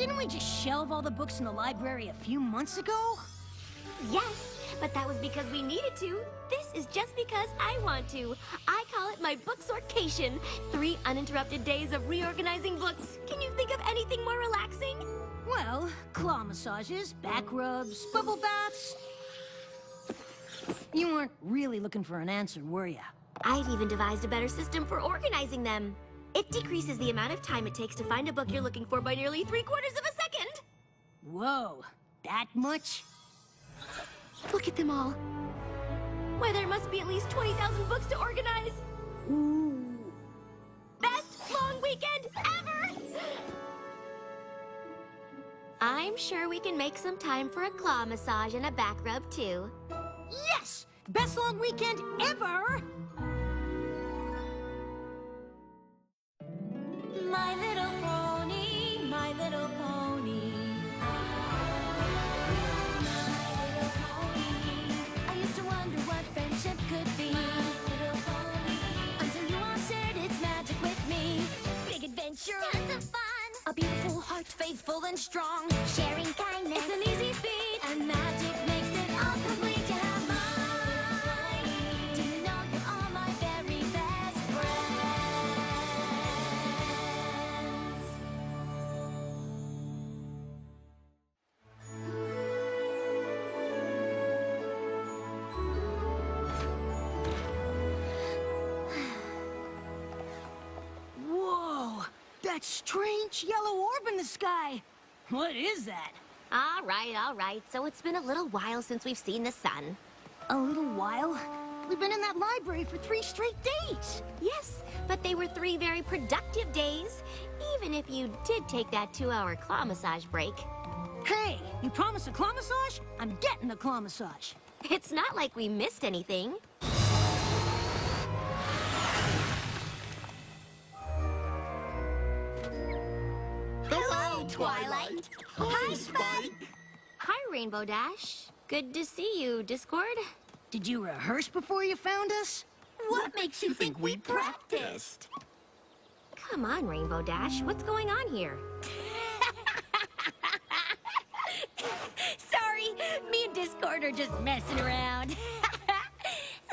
Didn't we just shelve all the books in the library a few months ago? Yes, but that was because we needed to. This is just because I want to. I call it my book sortation. 3 uninterrupted days of reorganizing books. Can you think of anything more relaxing? Well, claw massages, back rubs, bubble baths. You weren't really looking for an answer, were ya? I've even devised a better system for organizing them. It decreases the amount of time it takes to find a book you're looking for by nearly 3/4 of a second. Whoa, that much? Look at them all. Why, there must be at least 20,000 books to organize. Ooh. Best long weekend ever! I'm sure we can make some time for a claw massage and a back rub, too. Yes! Best long weekend ever! My little pony, my little pony. My little pony. I used to wonder what friendship could be. My little pony. Until you all shared its magic with me. Big adventure. Tons of fun. A beautiful heart, faithful and strong. Sharing kindness. It's an easy feat, and magic makes it all complete. You have mine. Do you know you are my very best friends? Whoa! That strange yellow orb in the sky! What is that? All right. So it's been a little while since we've seen the sun. A little while? We've been in that library for 3 straight days! Yes, but they were 3 very productive days, even if you did take that 2-hour claw massage break. Hey, you promised a claw massage? I'm getting a claw massage. It's not like we missed anything. Hello, Twilight. Hi, Spike. Hi, Rainbow Dash. Good to see you, Discord. Did you rehearse before you found us? What makes you think we practiced? Come on, Rainbow Dash. What's going on here? Sorry, me and Discord are just messing around.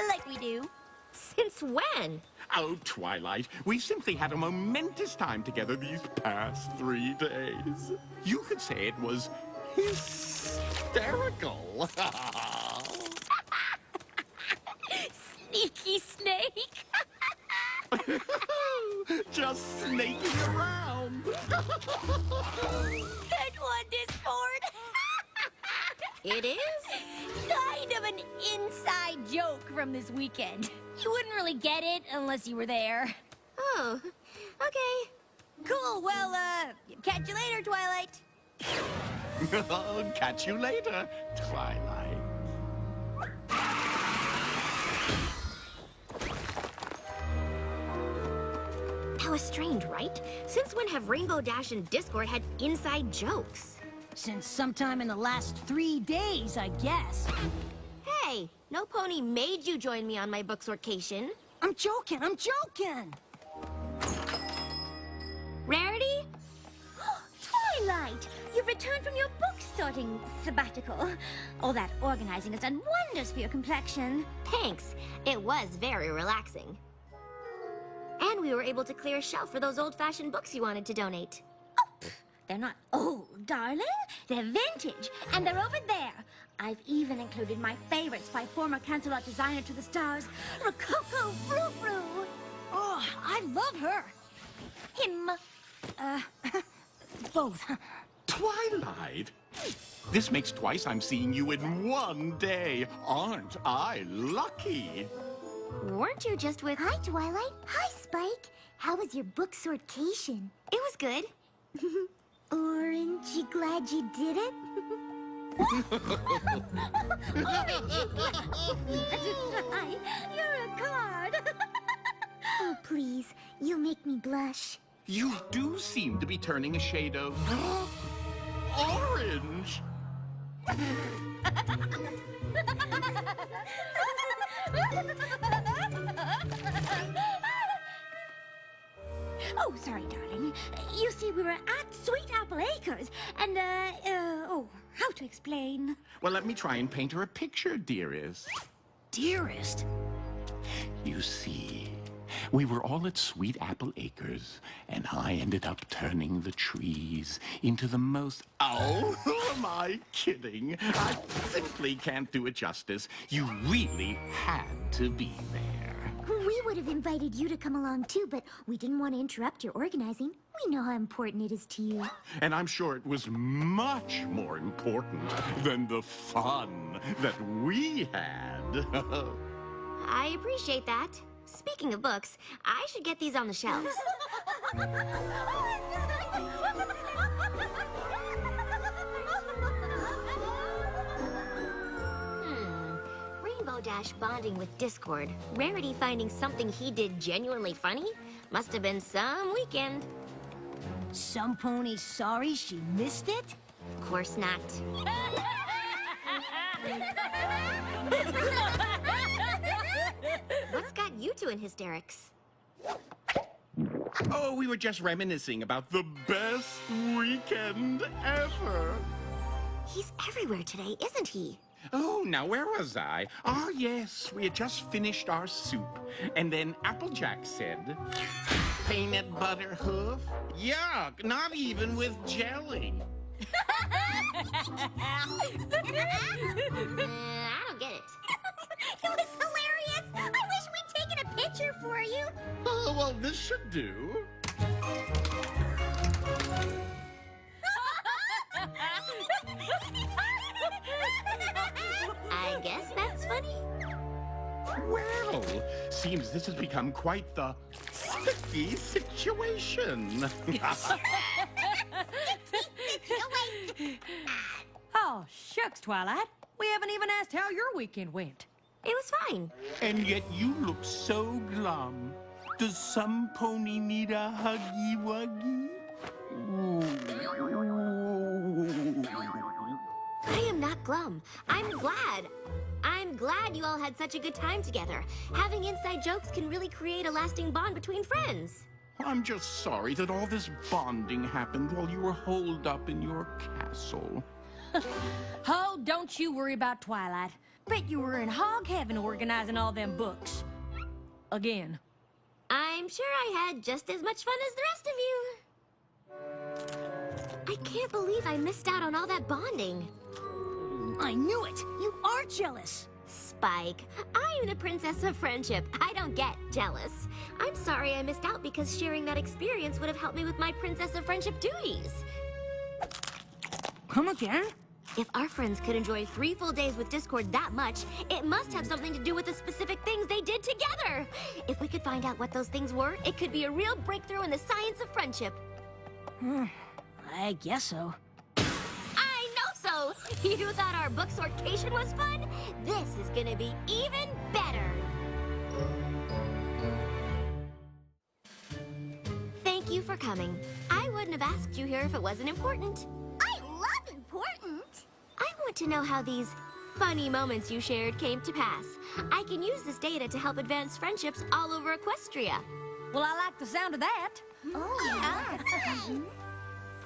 Like we do. Since when? Oh, Twilight, we've simply had a momentous time together these past 3 days. You could say it was hysterical. Sneaky snake. Just snaking around. Good one, Discord. It is? Kind of an inside joke from this weekend. You wouldn't really get it unless you were there. Oh, okay. Cool, well, catch you later, Twilight. Catch you later, Twilight. That was strange, right? Since when have Rainbow Dash and Discord had inside jokes? Since sometime in the last 3 days, I guess. Hey, no pony made you join me on my book sortation. I'm joking. Rarity? Twilight, you've returned from your book sorting sabbatical. All that organizing has done wonders for your complexion. Thanks. It was very relaxing. And we were able to clear a shelf for those old-fashioned books you wanted to donate. They're not old, darling. They're vintage, and they're over there. I've even included my favorites by former Cancelot designer to the stars, Rococo Frou-Frou. Oh, I love her. Him. Both. Twilight? This makes twice I'm seeing you in one day. Aren't I lucky? Weren't you just with... Hi, Twilight. Hi, Spike. How was your book sortation? It was good. Aren't you glad you did it? You're a card. Oh, please. You'll make me blush. You do seem to be turning a shade of... orange. Oh, sorry, darling. You see, we were at Sweet Apple Acres, and, how to explain? Well, let me try and paint her a picture, dearest. Dearest. You see, we were all at Sweet Apple Acres, and I ended up turning the trees into the most... Oh, who am I kidding? I simply can't do it justice. You really had to be there. We would have invited you to come along too, but we didn't want to interrupt your organizing. We know how important it is to you. And I'm sure it was much more important than the fun that we had. I appreciate that. Speaking of books, I should get these on the shelves. Rainbow Dash bonding with Discord. Rarity finding something he did genuinely funny? Must have been some weekend. Some pony's sorry she missed it? Of course not. What's got you two in hysterics? Oh, we were just reminiscing about the best weekend ever. He's everywhere today, isn't he? Oh, now where was I? Oh, yes, we had just finished our soup. And then Applejack said, peanut butter hoof? Yuck, not even with jelly. I don't get it. It was hilarious. I wish we'd taken a picture for you. Oh, well, this should do. I guess that's funny. Well, seems this has become quite the sticky situation. Oh, shucks, Twilight. We haven't even asked how your weekend went. It was fine. And yet you look so glum. Does some pony need a huggy-wuggy? I am not glum. I'm glad. I'm glad you all had such a good time together. Having inside jokes can really create a lasting bond between friends. I'm just sorry that all this bonding happened while you were holed up in your castle. Oh, don't you worry about Twilight. Bet you were in hog heaven organizing all them books. Again. I'm sure I had just as much fun as the rest of you. I can't believe I missed out on all that bonding. I knew it. You are jealous. Spike, I'm the princess of friendship. I don't get jealous. I'm sorry I missed out because sharing that experience would have helped me with my princess of friendship duties. Come again? If our friends could enjoy 3 full days with Discord that much, it must have something to do with the specific things they did together. If we could find out what those things were, it could be a real breakthrough in the science of friendship. I guess so. I know so! You thought our book sortation was fun? This is gonna be even better! Thank you for coming. I wouldn't have asked you here if it wasn't important. I love important. I want to know how these funny moments you shared came to pass. I can use this data to help advance friendships all over Equestria. Well, I like the sound of that. Oh, yeah.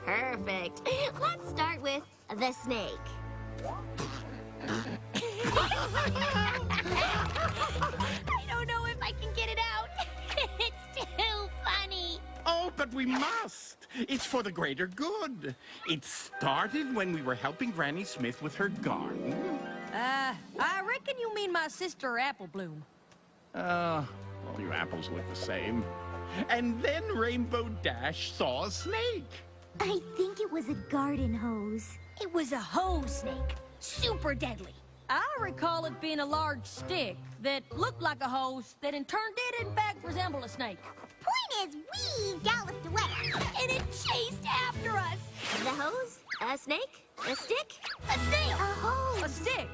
Perfect. Let's start with the snake. I don't know if I can get it out. It's too funny. Oh, but we must. It's for the greater good. It started when we were helping Granny Smith with her garden. I reckon you mean my sister Apple Bloom. All your apples look the same. And then Rainbow Dash saw a snake. I think it was a garden hose. It was a hose snake. Super deadly. I recall it being a large stick that looked like a hose that in turn did in fact resemble a snake. Point is, we galloped away, and it chased after us. The hose? A snake? A stick? A snake. A hose? A stick.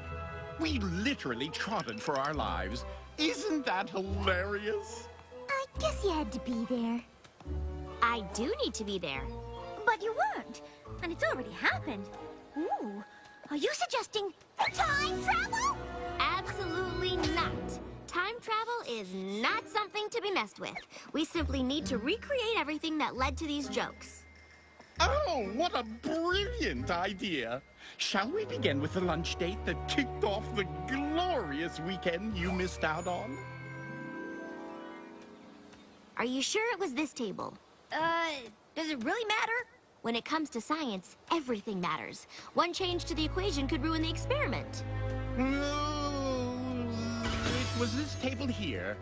We literally trotted for our lives. Isn't that hilarious? I guess you had to be there. I do need to be there. But you weren't, and it's already happened. Ooh, are you suggesting time travel? Absolutely not. time travel is not something to be messed with. We simply need to recreate everything that led to these jokes. Oh, what a brilliant idea! Shall we begin with the lunch date that kicked off the glorious weekend you missed out on? Are you sure it was this table? Does it really matter? When it comes to science, everything matters. One change to the equation could ruin the experiment. No, it was this table here.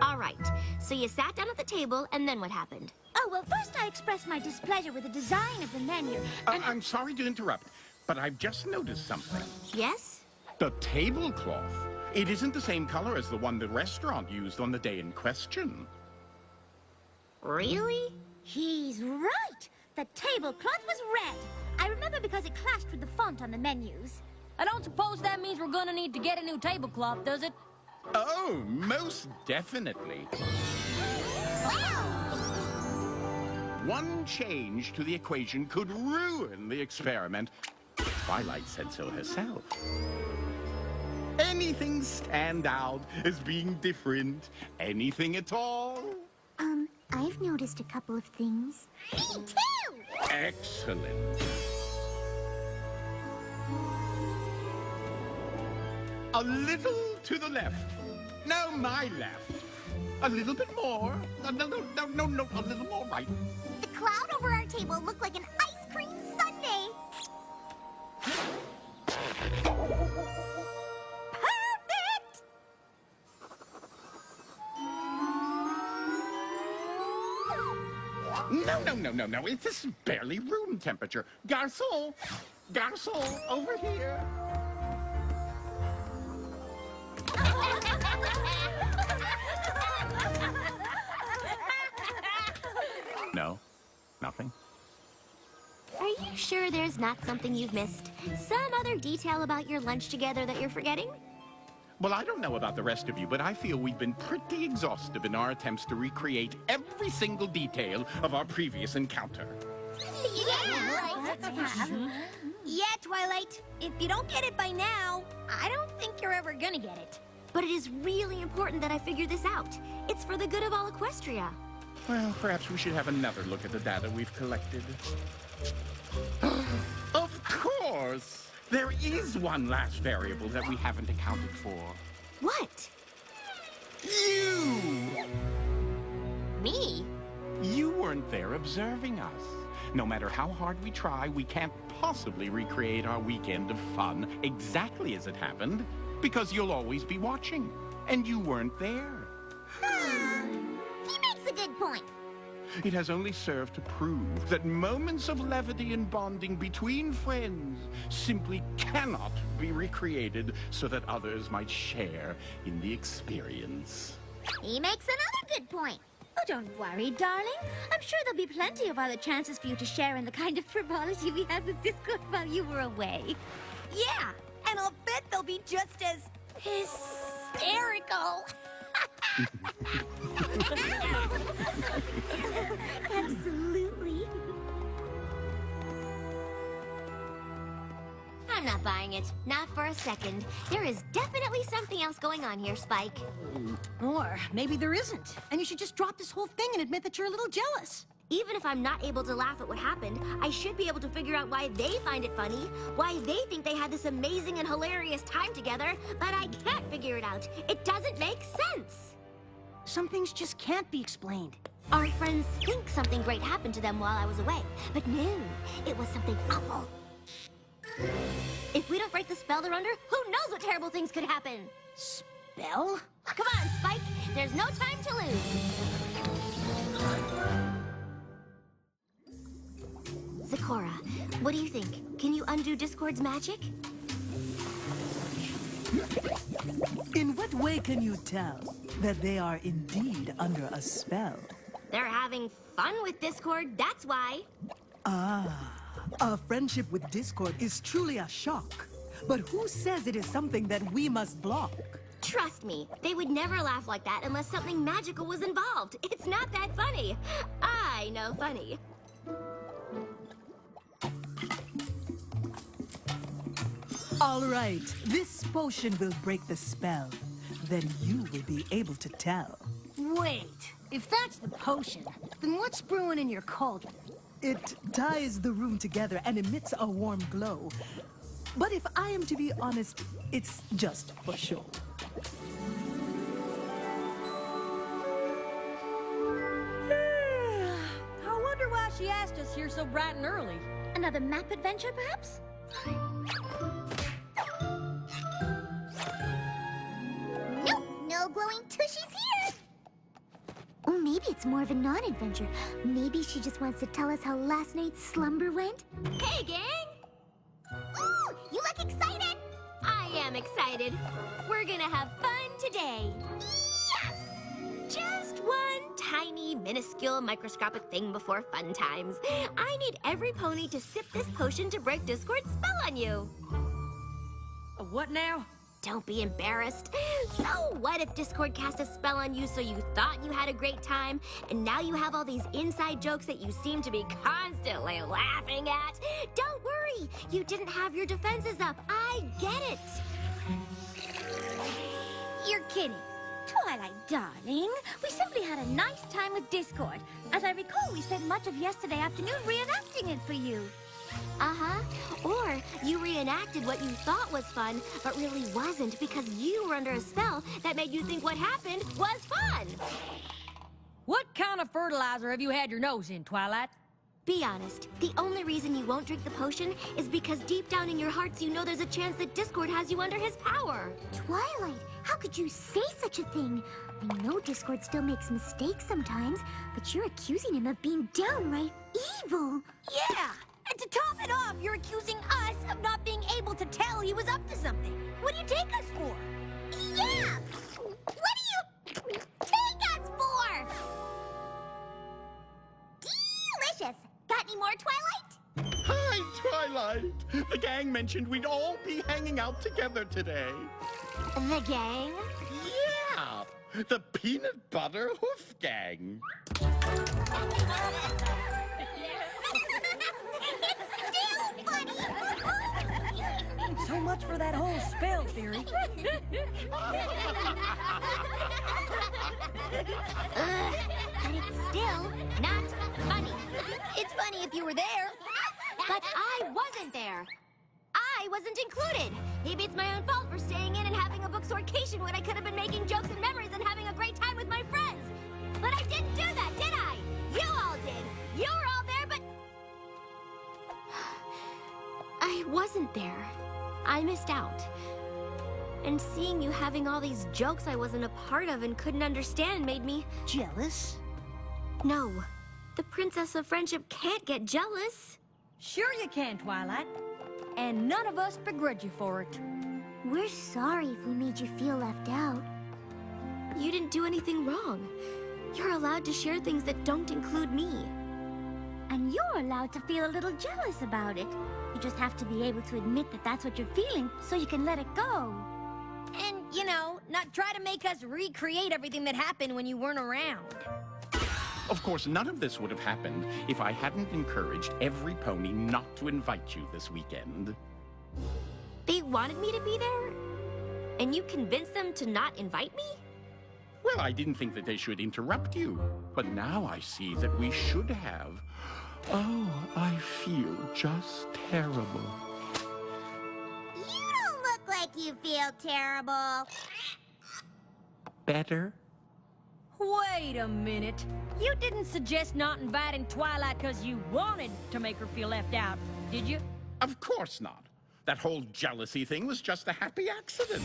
All right, so you sat down at the table, and then what happened? Oh, well, first I expressed my displeasure with the design of the menu. I'm sorry to interrupt, but I've just noticed something. Yes? The tablecloth. It isn't the same color as the one the restaurant used on the day in question. Really? He's right. The tablecloth was red. I remember because it clashed with the font on the menus. I don't suppose that means we're gonna need to get a new tablecloth, does it? Oh, most definitely. One change to the equation could ruin the experiment. Twilight said so herself. Anything stand out as being different? Anything at all? I've noticed a couple of things. Me too! Excellent. A little to the left. No, my left. A little bit more. No, a little more right. The cloud over our table looked like an ice cream sundae. Perfect! No. This is barely room temperature. Garçon! Garçon, over here. No? Nothing? Are you sure there's not something you've missed? Some other detail about your lunch together that you're forgetting? Well, I don't know about the rest of you, but I feel we've been pretty exhaustive in our attempts to recreate every single detail of our previous encounter. Yeah, Twilight. If you don't get it by now, I don't think you're ever gonna get it. But it is really important that I figure this out. It's for the good of all Equestria. Well, perhaps we should have another look at the data we've collected. Of course! There is one last variable that we haven't accounted for. What? You! Me? You weren't there observing us. No matter how hard we try, we can't possibly recreate our weekend of fun exactly as it happened, because you'll always be watching, and you weren't there. He makes a good point. It has only served to prove that moments of levity and bonding between friends simply cannot be recreated so that others might share in the experience. He makes another good point. Oh, don't worry, darling. I'm sure there'll be plenty of other chances for you to share in the kind of frivolity we had with Discord while you were away. Yeah, and I'll bet they'll be just as hysterical. Absolutely. I'm not buying it. Not for a second. There is definitely something else going on here, Spike. Or maybe there isn't, and you should just drop this whole thing and admit that you're a little jealous. Even if I'm not able to laugh at what happened, I should be able to figure out why they find it funny, why they think they had this amazing and hilarious time together, but I can't figure it out. It doesn't make sense. Some things just can't be explained. Our friends think something great happened to them while I was away, but no, it was something awful. If we don't break the spell they're under, who knows what terrible things could happen? Spell? Come on, Spike. There's no time to lose. Zecora, what do you think? Can you undo Discord's magic? In what way can you tell that they are indeed under a spell? They're having fun with Discord, that's why. A friendship with Discord is truly a shock. But who says it is something that we must block? Trust me, they would never laugh like that unless something magical was involved. It's not that funny. I know funny. All right, this potion will break the spell. Then you will be able to tell. Wait, if that's the potion, then what's brewing in your cauldron? It ties the room together and emits a warm glow. But if I am to be honest, it's just for show. I wonder why she asked us here so bright and early. Another map adventure, perhaps? Nope, no glowing tushies here. Or maybe it's more of a non-adventure. Maybe she just wants to tell us how last night's slumber went. Hey, gang! Ooh, you look excited! I am excited. We're gonna have fun today. Yes! Just one tiny, minuscule, microscopic thing before fun times. I need every pony to sip this potion to break Discord's spell on you. What now? Don't be embarrassed. So what if Discord cast a spell on you so you thought you had a great time, and now you have all these inside jokes that you seem to be constantly laughing at? Don't worry, you didn't have your defenses up. I get it. You're kidding. Twilight, darling, we simply had a nice time with Discord. As I recall, we spent much of yesterday afternoon reenacting it for you. Uh-huh. Or you reenacted what you thought was fun, but really wasn't because you were under a spell that made you think what happened was fun. What kind of fertilizer have you had your nose in, Twilight? Be honest, the only reason you won't drink the potion is because deep down in your hearts you know there's a chance that Discord has you under his power. Twilight, how could you say such a thing? I know Discord still makes mistakes sometimes, but you're accusing him of being downright evil. Yeah! And to top it off, you're accusing us of not being able to tell he was up to something. What do you take us for? Yeah! What do you take us for? Delicious! Got any more, Twilight? Hi, Twilight. The gang mentioned we'd all be hanging out together today. The gang? Yeah, the Peanut Butter Hoof Gang. So much for that whole spell theory. But it's still not funny. It's funny if you were there. But I wasn't there. I wasn't included. Maybe it's my own fault for staying in and having a booksorcation when I could have been making jokes and memories and having a great time with my friends. But I didn't do that, did I? You all did. You were all there, but... I wasn't there. I missed out. And seeing you having all these jokes I wasn't a part of and couldn't understand made me... Jealous? No. The Princess of Friendship can't get jealous. Sure you can, Twilight. And none of us begrudge you for it. We're sorry if we made you feel left out. You didn't do anything wrong. You're allowed to share things that don't include me. And you're allowed to feel a little jealous about it. You just have to be able to admit that that's what you're feeling so you can let it go. And, you know, not try to make us recreate everything that happened when you weren't around. Of course, none of this would have happened if I hadn't encouraged every pony not to invite you this weekend. They wanted me to be there? And you convinced them to not invite me? Well, I didn't think that they should interrupt you, but now I see that we should have. Oh, I feel just terrible. You don't look like you feel terrible. Better? Wait a minute. You didn't suggest not inviting Twilight because you wanted to make her feel left out, did you? Of course not. That whole jealousy thing was just a happy accident.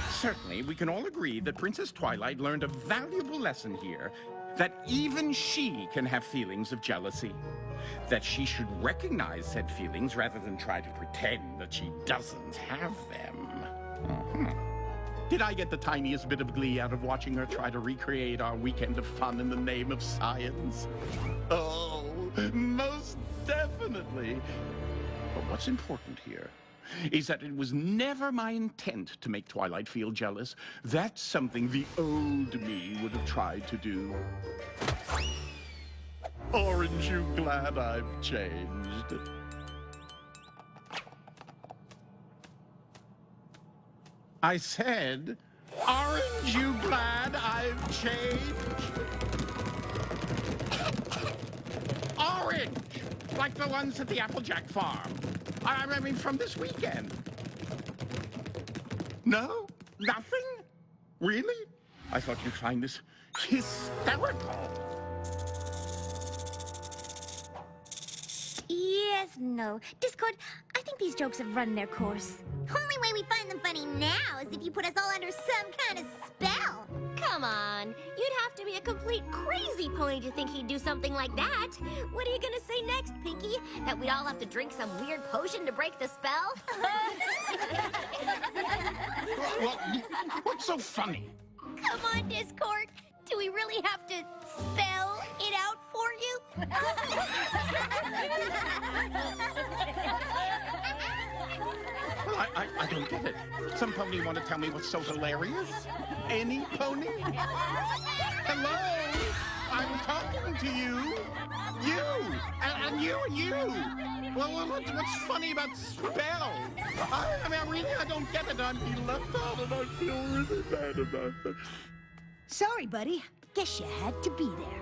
Certainly, we can all agree that Princess Twilight learned a valuable lesson here, that even she can have feelings of jealousy. That she should recognize said feelings rather than try to pretend that she doesn't have them. Did I get the tiniest bit of glee out of watching her try to recreate our weekend of fun in the name of science? Oh, most definitely. But what's important here is that it was never my intent to make Twilight feel jealous. That's something the old me would have tried to do. Aren't you glad I've changed? I said, aren't you glad I've changed? Orange! Like the ones at the Applejack farm. I mean, from this weekend. No? Nothing? Really? I thought you'd find this hysterical. Yes, no. Discord, I think these jokes have run their course. Only way we find them funny now is if you put us all under some kind of spell. Come on. You'd have to be a complete crazy pony to think he'd do something like that. What are you gonna say next, Pinky? That we'd all have to drink some weird potion to break the spell? Well, what's so funny? Come on, Discord. Do we really have to spell it out for you? Well, I don't get it. Some pony want to tell me what's so hilarious? Any pony? Hello? I'm talking to you. You! And you and you! Well, what's funny about spell? I mean, I don't get it. I'm being left out and I feel really bad about it. Sorry, buddy. Guess you had to be there.